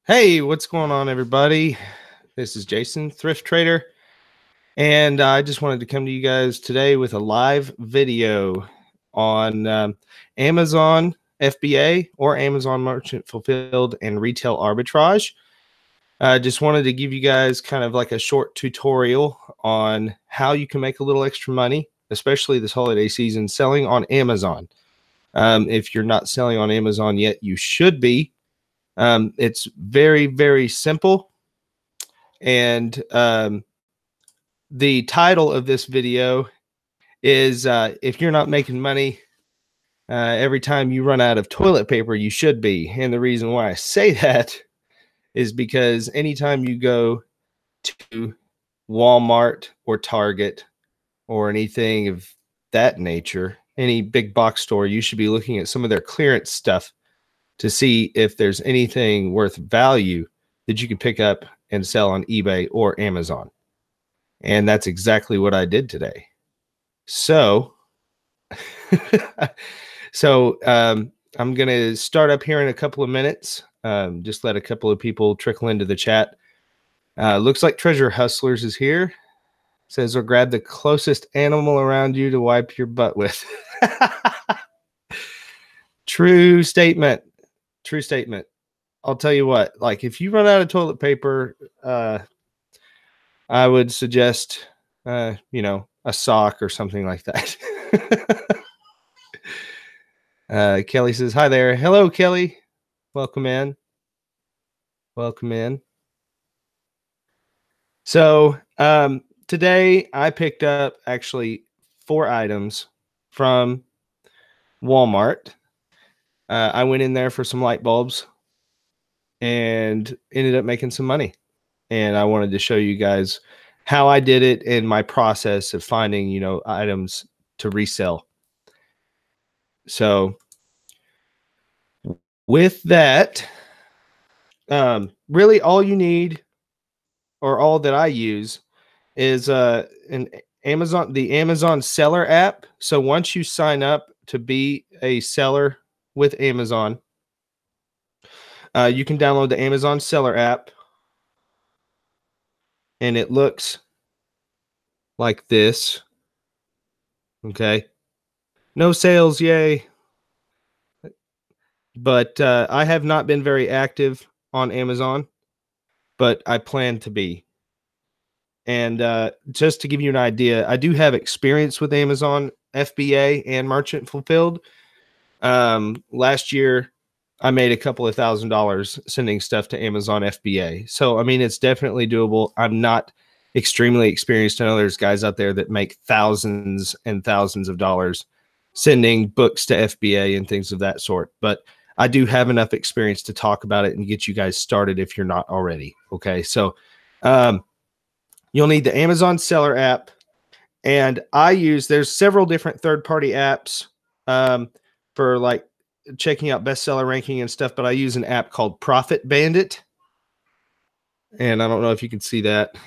Hey, what's going on, everybody? This is Jason, Thrift Trader, and I just wanted to come to you guys today with a live video on Amazon FBA or Amazon Merchant Fulfilled and Retail Arbitrage. I just wanted to give you guys kind of like a short tutorial on how you can make a little extra money, especially this holiday season, selling on Amazon. If you're not selling on Amazon yet, you should be. It's very, very simple. And the title of this video is if you're not making money every time you run out of toilet paper, you should be. And the reason why I say that is because anytime you go to Walmart or Target or anything of that nature, any big box store, you should be looking at some of their clearance stuff to see if there's anything worth value that you can pick up and sell on eBay or Amazon. And that's exactly what I did today. So, I'm going to start up here in a couple of minutes. Just let a couple of people trickle into the chat. Looks like Treasure Hustlers is here. Says, or grab the closest animal around you to wipe your butt with. True statement. True statement. I'll tell you what, like if you run out of toilet paper, I would suggest, a sock or something like that. Kelly says, hi there. Hello, Kelly. Welcome in. Welcome in. So today I picked up actually 4 items from Walmart. I went in there for some light bulbs and ended up making some money. And I wanted to show you guys how I did it in my process of finding, items to resell. So with that, really all you need, or all that I use, is the Amazon seller app. So once you sign up to be a seller with Amazon, you can download the Amazon seller app, and it looks like this. Okay. No sales, yay. But I have not been very active on Amazon, but I plan to be. And just to give you an idea, I do have experience with Amazon FBA and Merchant Fulfilled. Last year, I made a couple of $1,000s sending stuff to Amazon FBA. So, I mean, it's definitely doable. I'm not extremely experienced. I know there's guys out there that make thousands and thousands of dollars sending books to FBA and things of that sort. But I do have enough experience to talk about it and get you guys started if you're not already. Okay. So, you'll need the Amazon seller app. And there's several different third-party apps for like checking out bestseller ranking and stuff, but I use an app called Profit Bandit. And I don't know if you can see that.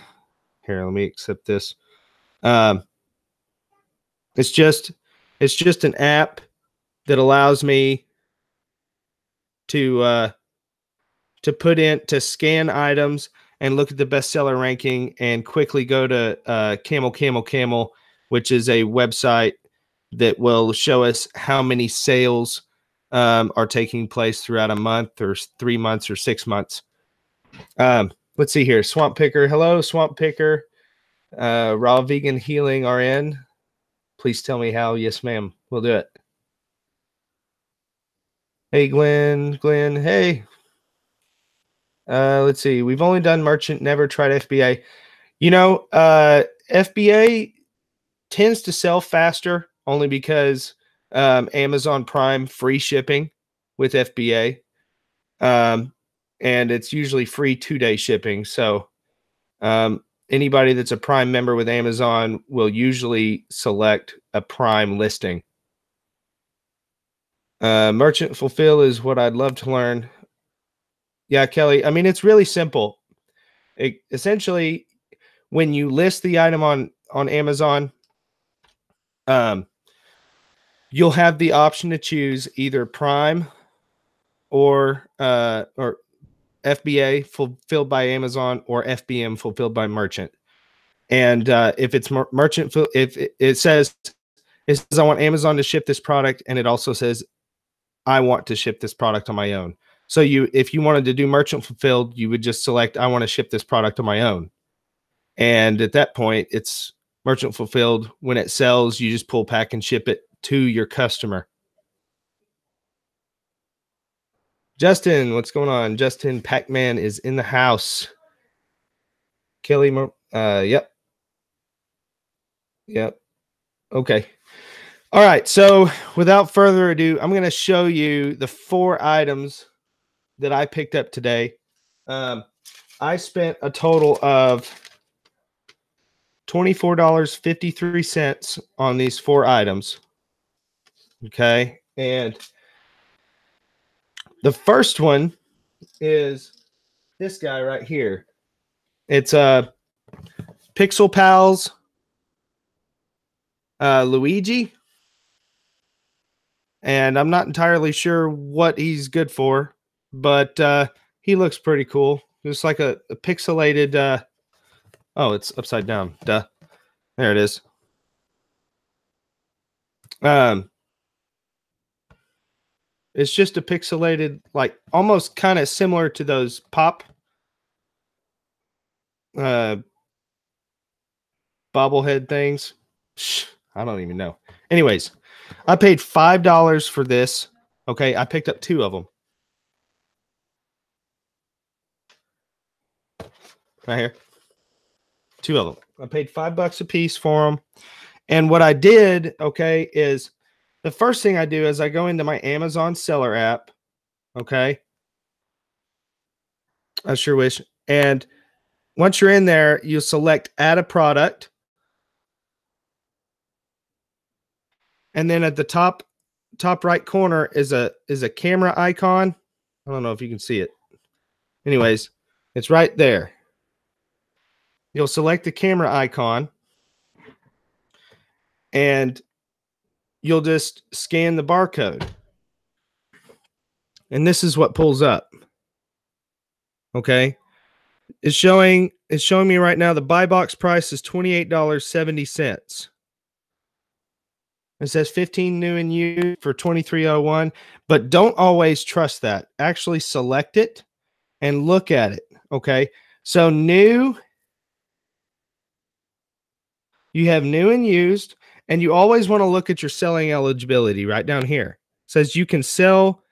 Here, let me accept this. It's just an app that allows me to scan items and look at the bestseller ranking and quickly go to Camel, which is a website that will show us how many sales are taking place throughout a month or 3 months or 6 months. Let's see here. Swamp Picker. Hello, Swamp Picker. Raw Vegan Healing RN. Please tell me how. Yes, ma'am. We'll do it. Hey, Glenn. Hey. Let's see. We've only done merchant, never tried FBA. FBA tends to sell faster only because Amazon Prime free shipping with FBA. And it's usually free 2-day shipping. So anybody that's a Prime member with Amazon will usually select a Prime listing. Merchant Fulfill is what I'd love to learn. Yeah, Kelly. I mean, it's really simple. Essentially, when you list the item on Amazon, you'll have the option to choose either Prime or FBA, fulfilled by Amazon, or FBM, fulfilled by merchant. And if it's merchant, if it says I want Amazon to ship this product, and it also says I want to ship this product on my own. So if you wanted to do merchant fulfilled, you would just select I want to ship this product on my own. And at that point, it's merchant fulfilled. When it sells, you just pull, pack, and ship it to your customer. Justin, what's going on? Justin Pac-Man is in the house. Kelly, yep. Okay. All right. So without further ado, I'm going to show you the 4 items that I picked up today. I spent a total of $24.53 on these 4 items. Okay. And the first one is this guy right here. It's a Pixel Pals Luigi. And I'm not entirely sure what he's good for, but he looks pretty cool. It's like a pixelated oh, it's upside down. Duh. There it is. It's just a pixelated, like almost kind of similar to those pop bobblehead things. I don't even know. Anyways, I paid $5 for this. Okay, I picked up 2 of them. Right here. 2 of them. I paid $5 a piece for them. And what I did, okay, is the first thing I do is I go into my Amazon seller app. Okay. I sure wish. And once you're in there, you select add a product. And then at the top right corner is a camera icon. I don't know if you can see it. Anyways, it's right there. You'll select the camera icon and you'll just scan the barcode. And this is what pulls up. Okay. It's showing me right now the buy box price is $28.70. It says 15 new and used for $23.01, but don't always trust that. Actually select it and look at it. Okay. So new, you have new and used, and you always want to look at your selling eligibility right down here. It says you can sell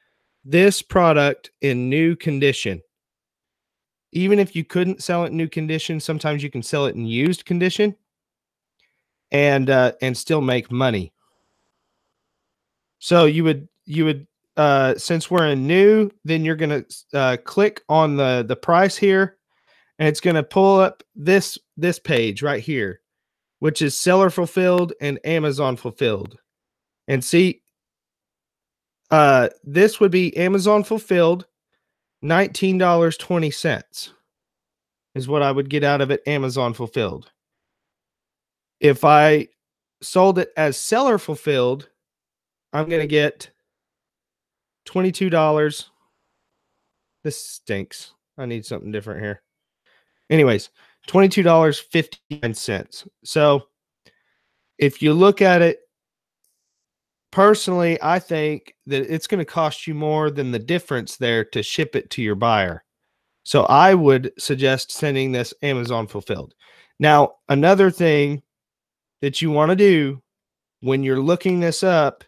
this product in new condition. Even if you couldn't sell it in new condition, sometimes you can sell it in used condition and still make money. So you would since we're in new, then you're going to click on the price here, and it's going to pull up this page right here, which is seller fulfilled and Amazon fulfilled. And see, this would be Amazon fulfilled, $19.20 is what I would get out of it, Amazon fulfilled. If I sold it as seller fulfilled, I'm going to get $22. This stinks. I need something different here. Anyways, $22.59. So if you look at it personally, I think that it's going to cost you more than the difference there to ship it to your buyer. So I would suggest sending this Amazon fulfilled. Now, another thing that you want to do when you're looking this up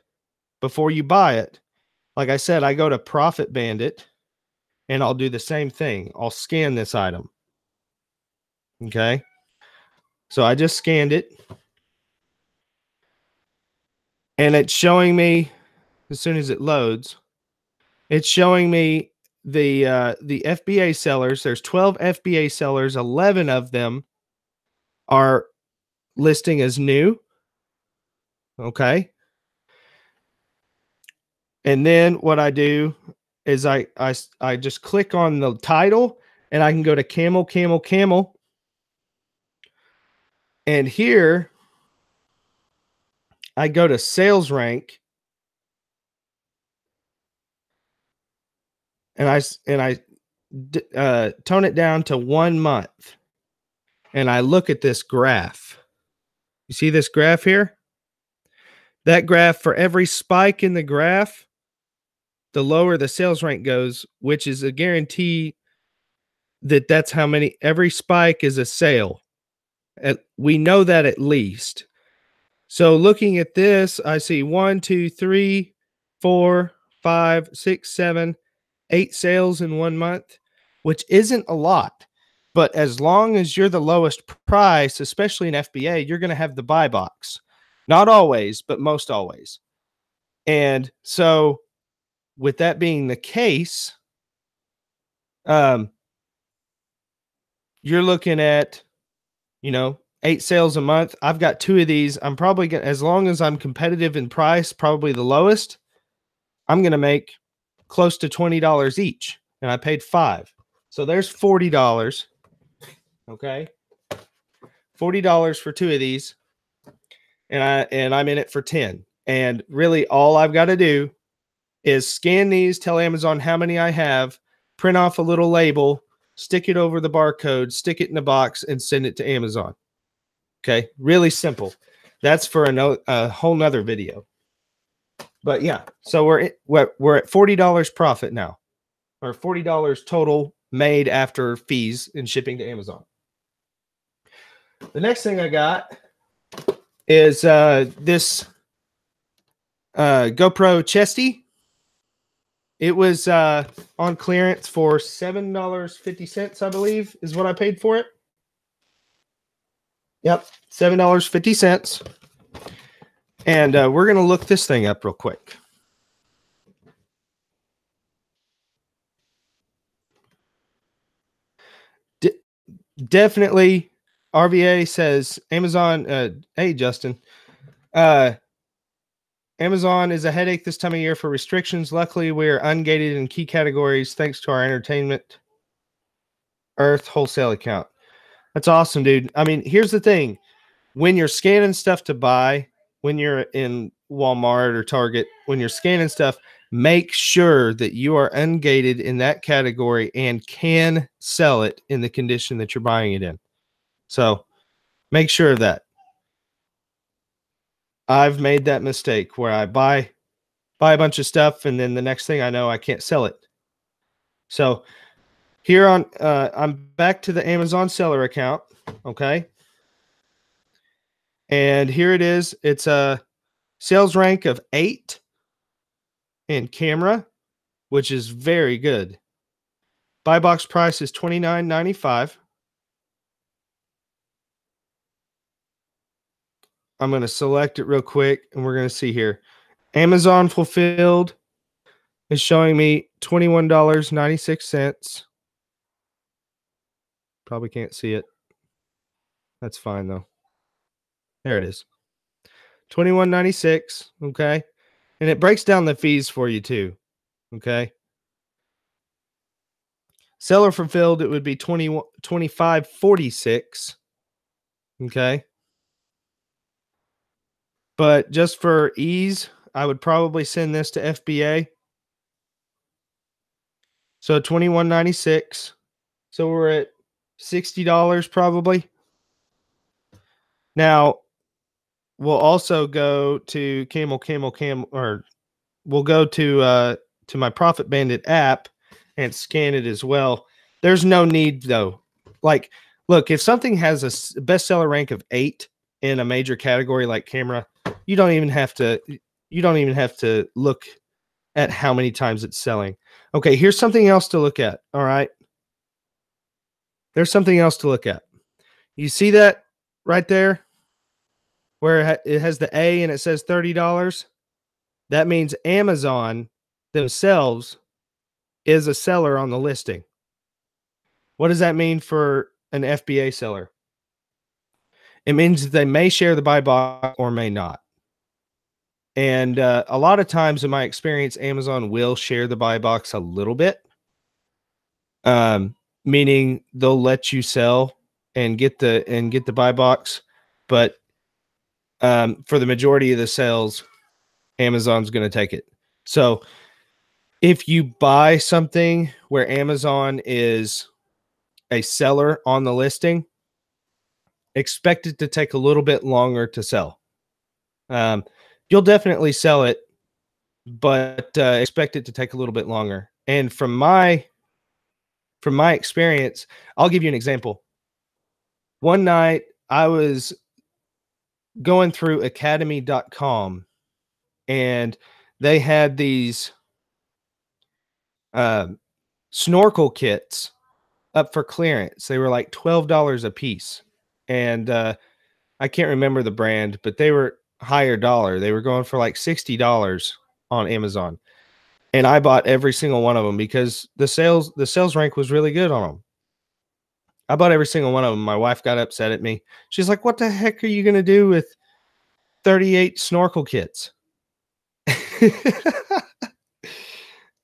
before you buy it, like I said, I go to Profit Bandit and I'll do the same thing. I'll scan this item. Okay. So I just scanned it. And it's showing me, as soon as it loads, it's showing me the FBA sellers. There's 12 FBA sellers. 11 of them are listing as new. Okay. And then what I do is I just click on the title and I can go to camel, camel, camel. And here I go to sales rank. And I tone it down to 1 month, and I look at this graph. You see this graph here? That graph, for every spike in the graph, the lower the sales rank goes, which is a guarantee that that's how many, every spike is a sale. We know that at least. So looking at this, I see 1, 2, 3, 4, 5, 6, 7, 8 sales in 1 month, which isn't a lot. But as long as you're the lowest price, especially in FBA, you're going to have the buy box. Not always, but most always. And so with that being the case, you're looking at, 8 sales a month. I've got 2 of these. I'm probably going to, as long as I'm competitive in price, probably the lowest, I'm going to make close to $20 each. And I paid $5. So there's $40. Okay. $40 for 2 of these. And I'm in it for 10. And really all I've got to do is scan these, tell Amazon how many I have, print off a little label, stick it over the barcode, stick it in a box, and send it to Amazon. Okay, really simple. That's for a whole nother video. But yeah, so we're at $40 profit now, or $40 total made after fees and shipping to Amazon. The next thing I got is this GoPro Chesty. It was on clearance for $7.50, I believe, is what I paid for it. Yep, $7.50. And we're going to look this thing up real quick. Definitely, RVA says Amazon. Hey, Justin. Amazon is a headache this time of year for restrictions. Luckily, we are ungated in key categories thanks to our Entertainment Earth wholesale account. That's awesome, dude. I mean, here's the thing. When you're scanning stuff to buy, when you're in Walmart or Target, when you're scanning stuff, make sure that you are ungated in that category and can sell it in the condition that you're buying it in. So make sure of that. I've made that mistake where I buy a bunch of stuff and then the next thing I know, I can't sell it. So here on, I'm back to the Amazon seller account. Okay. And here it is. It's a sales rank of 8 in camera, which is very good. Buy box price is $29.95. I'm going to select it real quick and we're going to see here. Amazon fulfilled is showing me $21.96. Probably can't see it. That's fine though. There it is. $21.96. Okay. And it breaks down the fees for you too. Okay. Seller fulfilled, it would be $25.46. Okay. But just for ease, I would probably send this to FBA. So $21.96. So we're at $60 probably. Now, we'll also go to or we'll go to my Profit Bandit app and scan it as well. There's no need though. Like, look, if something has a bestseller rank of 8 in a major category like camera, you don't even have to look at how many times it's selling. Okay, here's something else to look at. All right. There's something else to look at. You see that right there where it has the A and it says $30? That means Amazon themselves is a seller on the listing. What does that mean for an FBA seller? It means that they may share the buy box or may not. And a lot of times in my experience, Amazon will share the buy box a little bit. Meaning they'll let you sell and get the buy box. But for the majority of the sales, Amazon's going to take it. So if you buy something where Amazon is a seller on the listing, expect it to take a little bit longer to sell. You'll definitely sell it, but expect it to take a little bit longer. And from my experience, I'll give you an example. One night I was going through academy.com, and they had these snorkel kits up for clearance. They were like $12 a piece. And I can't remember the brand, but they were higher dollar. They were going for like $60 on Amazon. And I bought every single one of them because the sales rank was really good on them. I bought every single one of them. My wife got upset at me. She's like, "What the heck are you going to do with 38 snorkel kits?"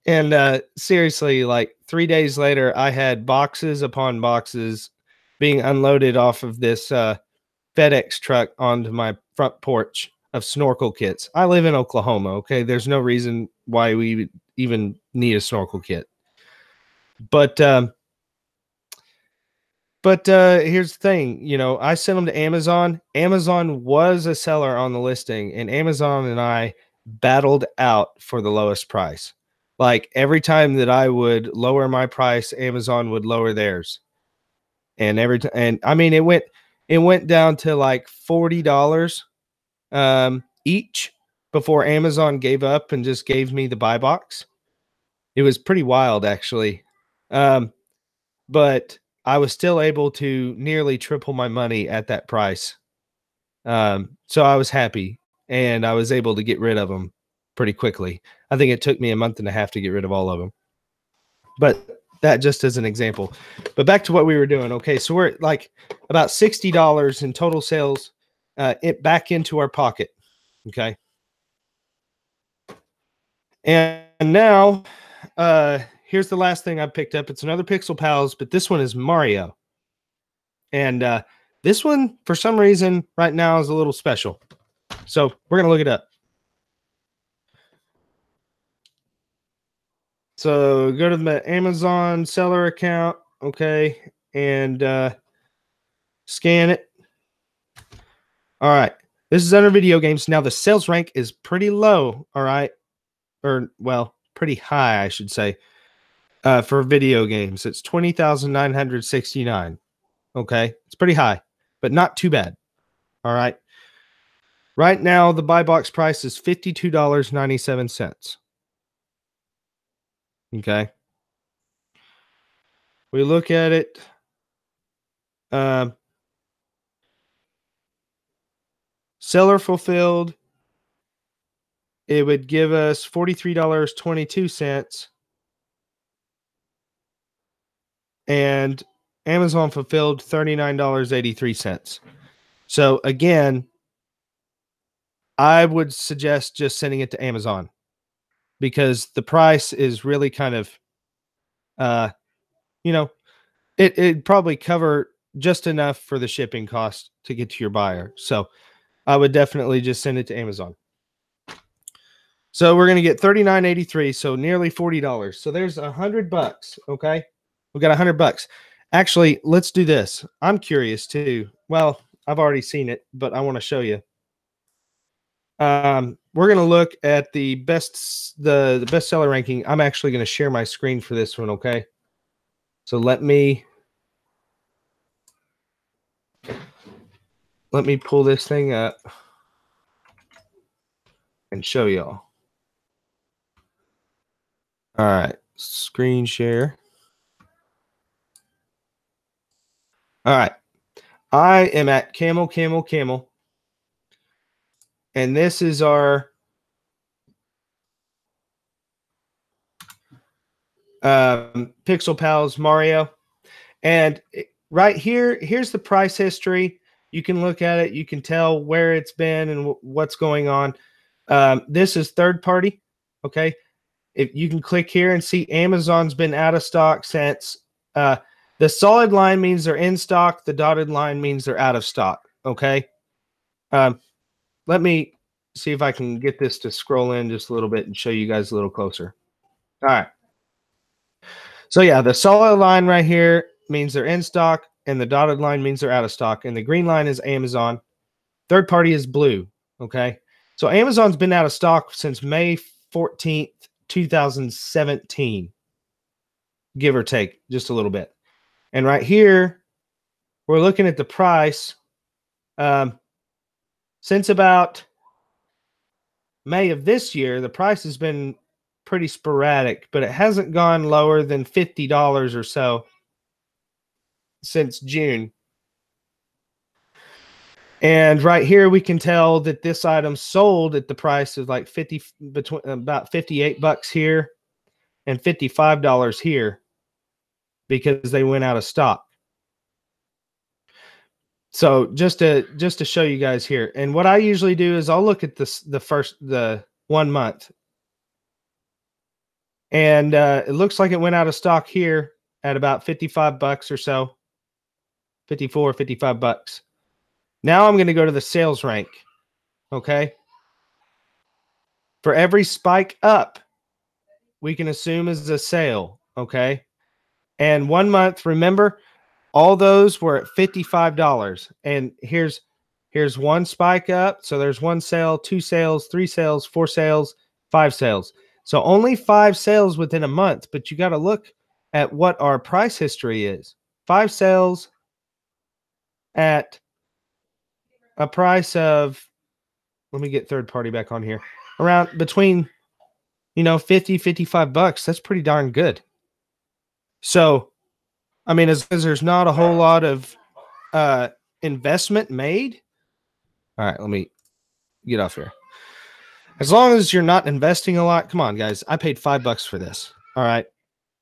And seriously, like 3 days later, I had boxes upon boxes being unloaded off of this FedEx truck onto my front porch of snorkel kits. I live in Oklahoma. Okay. There's no reason why we even need a snorkel kit. But here's the thing, you know, I sent them to Amazon. Amazon was a seller on the listing, and Amazon and I battled out for the lowest price. Like every time that I would lower my price, Amazon would lower theirs. And I mean, it went down to like $40 each before Amazon gave up and just gave me the buy box. It was pretty wild, actually. But I was still able to nearly triple my money at that price. So I was happy, and I was able to get rid of them pretty quickly. I think it took me a month and a half to get rid of all of them. But that just as an example. But back to what we were doing. Okay, so we're at like about $60 in total sales back into our pocket. Okay. And now here's the last thing I picked up. It's another Pixel Pals, but this one is Mario. And this one, for some reason, right now is a little special. So we're going to look it up. So go to the Amazon seller account, okay, and scan it. All right. This is under video games. Now, the sales rank is pretty low, all right? Or, well, pretty high, I should say, for video games. It's 20,969. Okay. It's pretty high, but not too bad. All right. Right now, the buy box price is $52.97. Okay. We look at it. Seller fulfilled. It would give us $43.22. And Amazon fulfilled $39.83. So again, I would suggest just sending it to Amazon because the price is really kind of, you know, it'd probably cover just enough for the shipping cost to get to your buyer. So I would definitely just send it to Amazon. So we're going to get $39.83, so nearly $40. So there's $100. Okay. We got $100. Actually, let's do this. I'm curious too. Well, I've already seen it, but I want to show you. We're going to look at the bestseller ranking. I'm actually going to share my screen for this one. Okay. So let me pull this thing up and show y'all. All right. Screen share. All right. I am at Camel. And this is our Pixel Pals Mario. And right here, here's the price history. You can look at it. You can tell where it's been and what's going on. This is third party. Okay. If you can click here and see Amazon's been out of stock since the solid line means they're in stock. The dotted line means they're out of stock. Okay. Let me see if I can get this to scroll in just a little bit and show you guys a little closer. All right. So yeah, the solid line right here means they're in stock, and the dotted line means they're out of stock, and the green line is Amazon. Third party is blue. Okay. So Amazon's been out of stock since May 14th, 2017, give or take just a little bit. And right here, we're looking at the price. Since about May of this year, the price has been pretty sporadic, but it hasn't gone lower than $50 or so since June. And right here, we can tell that this item sold at the price of like between about $58 here and $55 here because they went out of stock. So just to show you guys here, and what I usually do is I'll look at the 1 month, and it looks like it went out of stock here at about $55 or so, 54, $55. Now I'm going to go to the sales rank. Okay. For every spike up, we can assume is a sale. Okay. And 1 month, remember, all those were at $55. And here's one spike up. So there's one sale, two sales, three sales, four sales, five sales. So only 5 sales within a month, but you got to look at what our price history is. 5 sales at a price of, let me get third party back on here, around between, $50, $55. That's pretty darn good. So, I mean, as there's not a whole lot of investment made. All right, let me get off here. As long as you're not investing a lot, come on, guys. I paid $5 for this. All right.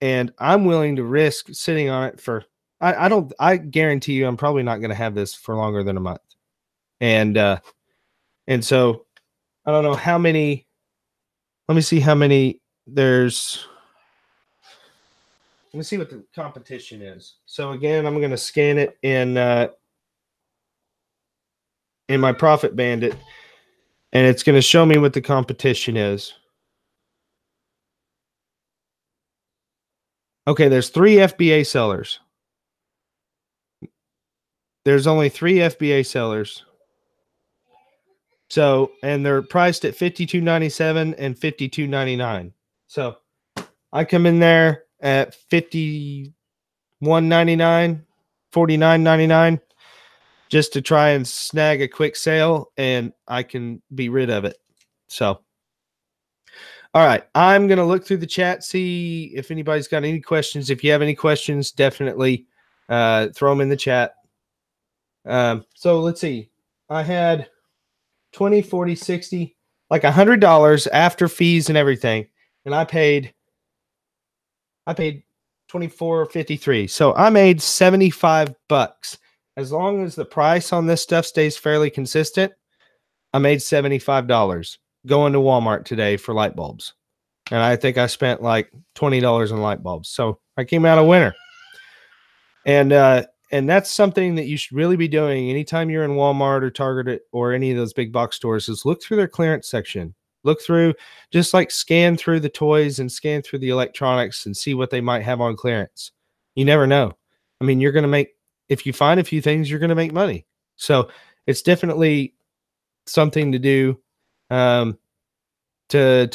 And I'm willing to risk sitting on it for, I guarantee you I'm probably not going to have this for longer than a month. And so I don't know how many, let me see how many there's, let me see what the competition is. So again, I'm going to scan it in my Profit Bandit, and it's going to show me what the competition is. Okay, there's 3 FBA sellers. There's only 3 FBA sellers. So, and they're priced at $52.97 and $52.99. So, I come in there at $51.99, $49.99 just to try and snag a quick sale, and I can be rid of it. So, all right, I'm going to look through the chat, see if anybody's got any questions. If you have any questions, definitely throw them in the chat. So let's see. I had 20, 40, 60, like $100 after fees and everything. And I paid $24.53. So I made $75. As long as the price on this stuff stays fairly consistent, I made $75 going to Walmart today for light bulbs. And I think I spent like $20 on light bulbs. So I came out a winner. And that's something that you should really be doing anytime you're in Walmart or Target or any of those big box stores, is look through their clearance section. Look through, just like scan through the toys and scan through the electronics and see what they might have on clearance. You never know. I mean, you're going to make, if you find a few things, you're going to make money. So it's definitely something to do to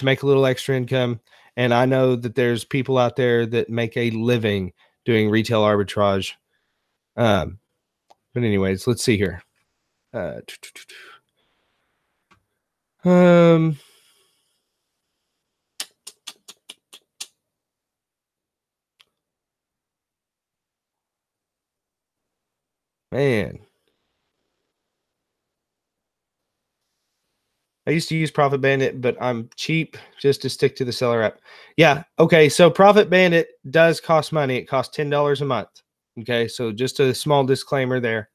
make a little extra income. And I know that there's people out there that make a living doing retail arbitrage. But anyways, let's see here. Man, I used to use Profit Bandit, but I'm cheap just to stick to the seller app. Yeah. Okay. So Profit Bandit does cost money. It costs $10 a month. Okay. So just a small disclaimer there.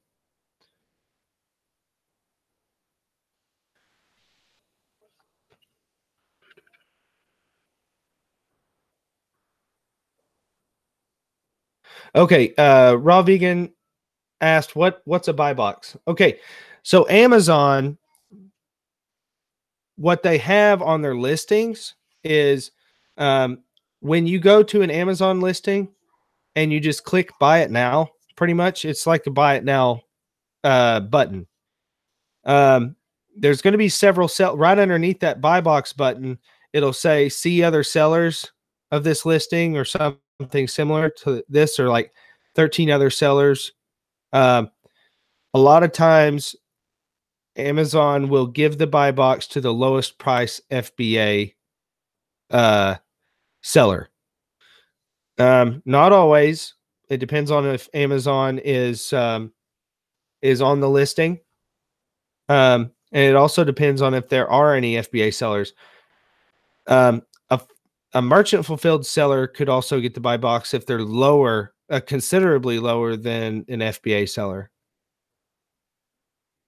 Okay. Raw Vegan asked what's a buy box? Okay. So Amazon, what they have on their listings is when you go to an Amazon listing and you just click buy it now, pretty much it's like the buy it now button. There's going to be several right underneath that buy box button. It'll say see other sellers of this listing or something similar to this, or like 13 other sellers. A lot of times Amazon will give the buy box to the lowest price FBA seller. Not always. It depends on if Amazon is on the listing. And it also depends on if there are any FBA sellers. A merchant fulfilled seller could also get the buy box if they're lower, considerably lower than an FBA seller.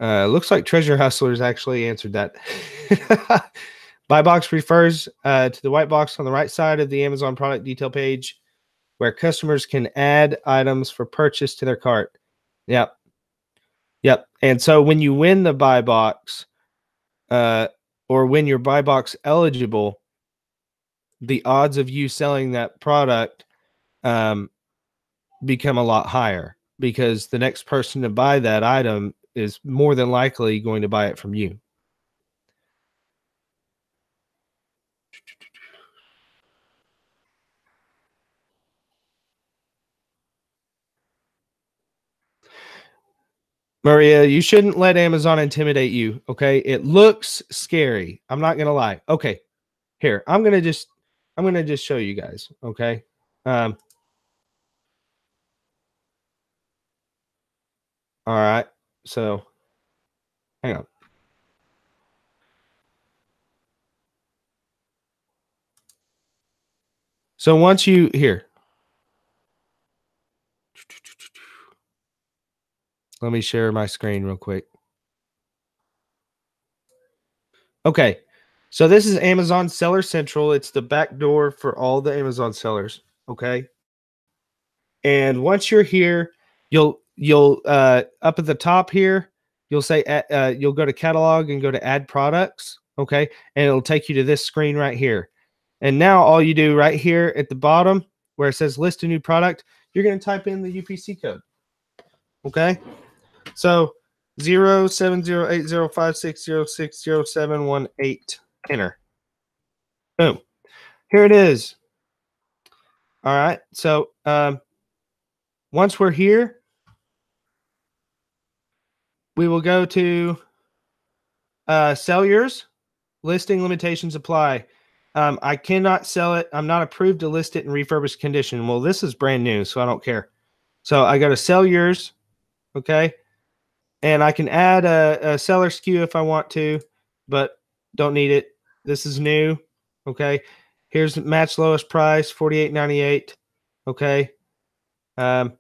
Looks like Treasure Hustlers actually answered that. Buy box refers to the white box on the right side of the Amazon product detail page where customers can add items for purchase to their cart. Yep. Yep. And so when you win the buy box, or when you're buy box eligible, the odds of you selling that product become a lot higher because the next person to buy that item is more than likely going to buy it from you. Maria, you shouldn't let Amazon intimidate you. Okay. It looks scary. I'm not going to lie. Okay. Here, I'm going to just show you guys. Okay. All right. So hang on. So once you here, let me share my screen real quick. Okay. So this is Amazon Seller Central. It's the back door for all the Amazon sellers. Okay. And once you're here, you'll up at the top here, you'll say you'll go to catalog and go to add products. Okay. And it'll take you to this screen right here. And now all you do right here at the bottom where it says list a new product, you're going to type in the UPC code. Okay. So 07080560607118. Enter. Boom. Here it is. All right. So once we're here, we will go to sell yours. Listing limitations apply. I cannot sell it. I'm not approved to list it in refurbished condition. Well, this is brand new, so I don't care. So I got to sell yours. Okay. And I can add a seller SKU if I want to, but don't need it. This is new. Okay. Here's match lowest price, $48.98. Okay. And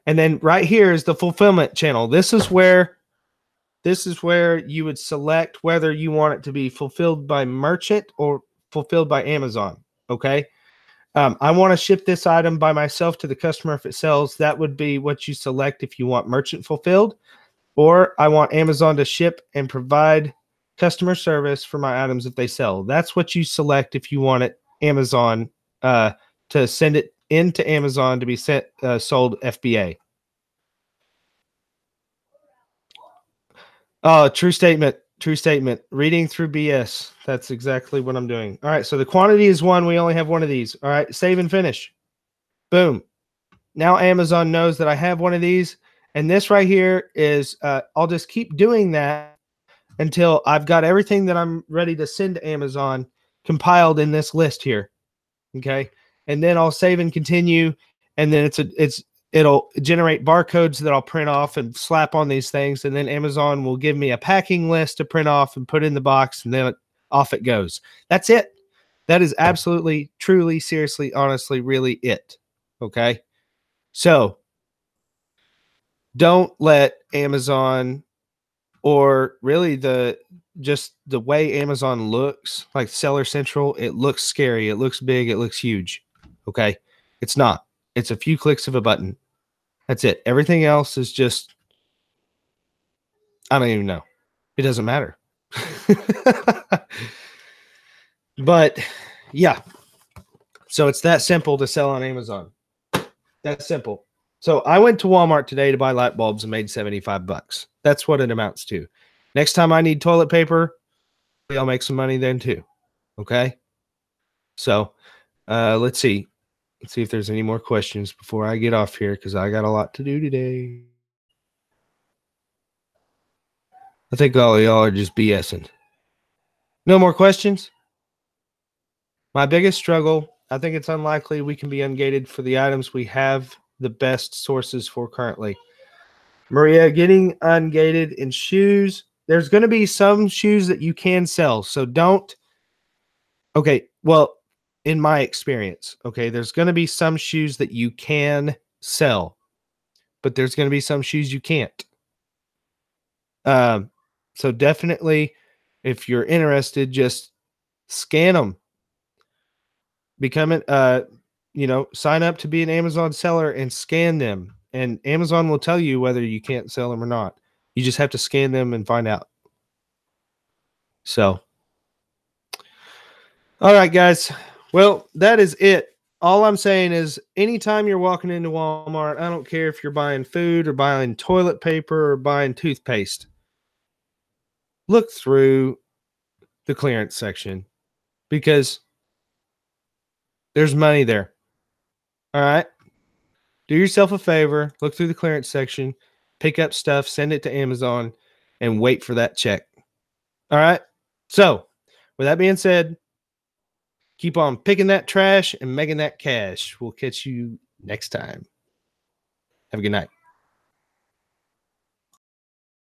then right here is the fulfillment channel. This is where you would select whether you want it to be fulfilled by merchant or fulfilled by Amazon. Okay. I want to ship this item by myself to the customer if it sells. That would be what you select if you want merchant fulfilled. Or I want Amazon to ship and provide customer service for my items if they sell. That's what you select if you want it Amazon to send it into Amazon to be sent sold FBA. Oh, true statement. True statement. Reading through BS. That's exactly what I'm doing. All right. So the quantity is 1. We only have 1 of these. All right. Save and finish. Boom. Now Amazon knows that I have 1 of these. And this right here is, I'll just keep doing that until I've got everything that I'm ready to send to Amazon compiled in this list here. Okay. And then I'll save and continue. And then it'll generate barcodes that I'll print off and slap on these things. And then Amazon will give me a packing list to print off and put in the box. And then off it goes. That's it. That is absolutely, truly, seriously, honestly, really it. Okay. So don't let Amazon, or really just the way Amazon looks, like Seller Central, it looks scary. It looks big. It looks huge. Okay. It's not. It's a few clicks of a button. That's it. Everything else is just, I don't even know. It doesn't matter. But yeah. So it's that simple to sell on Amazon. That's simple. So I went to Walmart today to buy light bulbs and made 75 bucks. That's what it amounts to. Next time I need toilet paper, I'll make some money then too. Okay. So let's see. Let's see if there's any more questions before I get off here, because I got a lot to do today. I think all of y'all are just BSing. No more questions? My biggest struggle, I think it's unlikely we can be ungated for the items we have the best sources for currently. Maria, getting ungated in shoes, there's going to be some shoes that you can sell. So don't. Okay, well, in my experience, okay, there's going to be some shoes that you can sell, but there's going to be some shoes you can't. So definitely, if you're interested, just scan them. Become it, sign up to be an Amazon seller and scan them. And Amazon will tell you whether you can't sell them or not. You just have to scan them and find out. So, all right, guys. Well, that is it. All I'm saying is anytime you're walking into Walmart, I don't care if you're buying food or buying toilet paper or buying toothpaste, look through the clearance section because there's money there. All right. Do yourself a favor, look through the clearance section, pick up stuff, send it to Amazon, and wait for that check. All right. So, with that being said, keep on picking that trash and making that cash. We'll catch you next time. Have a good night.